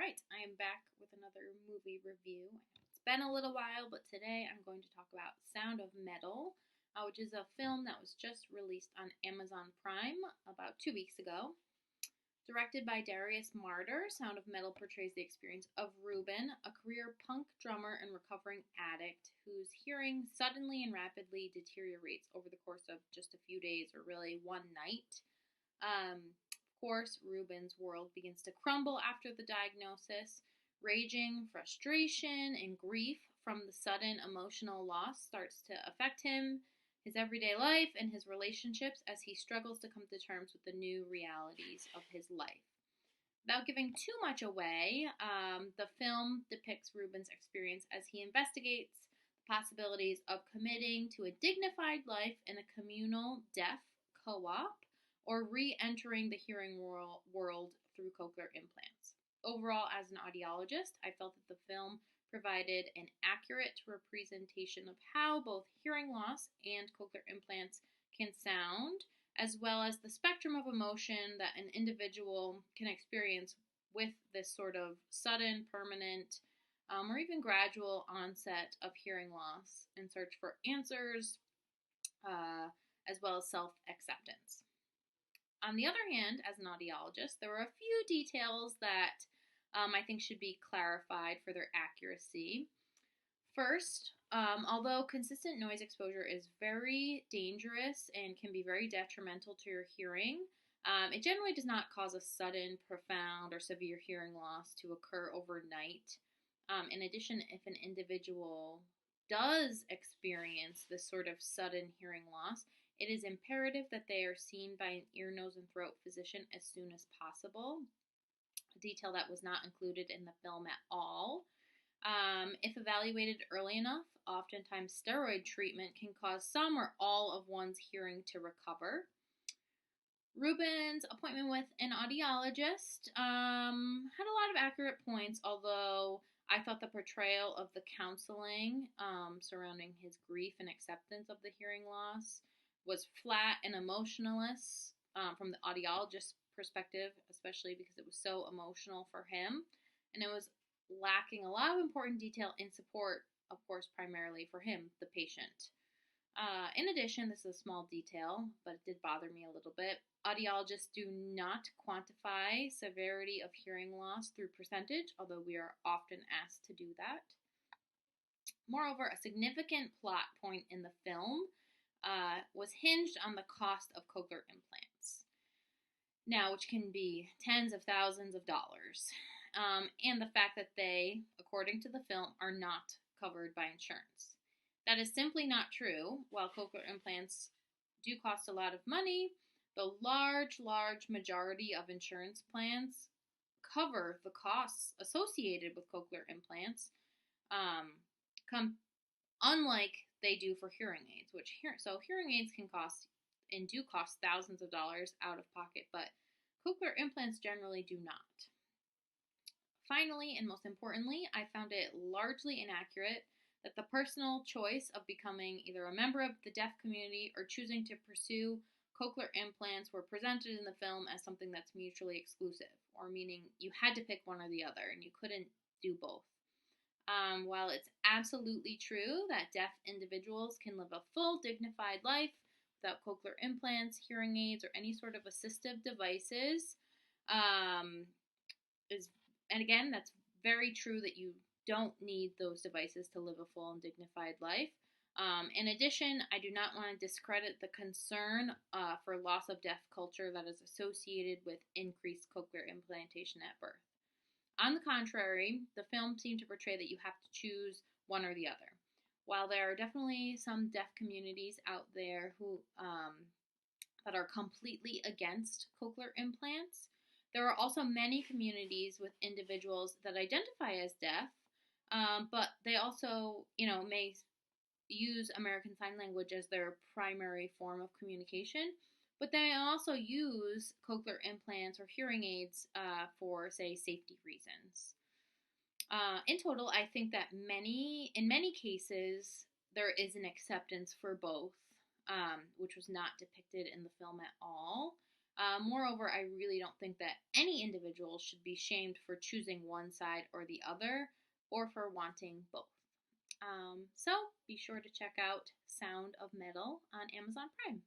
right, I am back with another movie review. It's been a little while, but today I'm going to talk about Sound of Metal, which is a film that was just released on Amazon Prime about 2 weeks ago. Directed by Darius Marder, Sound of Metal portrays the experience of Ruben, a career punk drummer and recovering addict whose hearing suddenly and rapidly deteriorates over the course of just a few days or really one night. Of course, Ruben's world begins to crumble after the diagnosis. Raging frustration and grief from the sudden emotional loss starts to affect him, his everyday life, and his relationships as he struggles to come to terms with the new realities of his life. Without giving too much away, the film depicts Ruben's experience as he investigates the possibilities of committing to a dignified life in a communal deaf co-op or re-entering the hearing world through cochlear implants. Overall, as an audiologist, I felt that the film provided an accurate representation of how both hearing loss and cochlear implants can sound, as well as the spectrum of emotion that an individual can experience with this sort of sudden, permanent, or even gradual onset of hearing loss and search for answers, as well as self-acceptance. On the other hand, as an audiologist, there were a few details that I think should be clarified for their accuracy. First, although consistent noise exposure is very dangerous and can be very detrimental to your hearing, it generally does not cause a sudden, profound, or severe hearing loss to occur overnight. In addition, if an individual does experience this sort of sudden hearing loss, it is imperative that they are seen by an ear, nose, and throat physician as soon as possible, a detail that was not included in the film at all. If evaluated early enough, oftentimes steroid treatment can cause some or all of one's hearing to recover. Ruben's appointment with an audiologist had a lot of accurate points, although I thought the portrayal of the counseling surrounding his grief and acceptance of the hearing loss was flat and emotionless from the audiologist's perspective, especially because it was so emotional for him. And it was lacking a lot of important detail in support, of course, primarily for him, the patient. In addition, this is a small detail, but it did bother me a little bit. Audiologists do not quantify severity of hearing loss through percentage, although we are often asked to do that. Moreover, a significant plot point in the film was hinged on the cost of cochlear implants, now which can be tens of thousands of dollars, and the fact that they, according to the film, are not covered by insurance. That is simply not true. While cochlear implants do cost a lot of money, the large majority of insurance plans cover the costs associated with cochlear implants, unlike they do for hearing aids, so hearing aids can cost and do cost thousands of dollars out of pocket, but cochlear implants generally do not. Finally, and most importantly, I found it largely inaccurate that the personal choice of becoming either a member of the deaf community or choosing to pursue cochlear implants were presented in the film as something that's mutually exclusive, or meaning you had to pick one or the other and you couldn't do both. While it's absolutely true that deaf individuals can live a full, dignified life without cochlear implants, hearing aids, or any sort of assistive devices, and again, that's very true that you don't need those devices to live a full and dignified life. In addition, I do not want to discredit the concern for loss of deaf culture that is associated with increased cochlear implantation at birth. On the contrary, the film seemed to portray that you have to choose one or the other. While there are definitely some deaf communities out there who that are completely against cochlear implants, there are also many communities with individuals that identify as deaf, but they also, may use American Sign Language as their primary form of communication, but they also use cochlear implants or hearing aids for, say, safety reasons. In total, I think that in many cases, there is an acceptance for both, which was not depicted in the film at all. Moreover, I really don't think that any individual should be shamed for choosing one side or the other, or for wanting both. So be sure to check out Sound of Metal on Amazon Prime.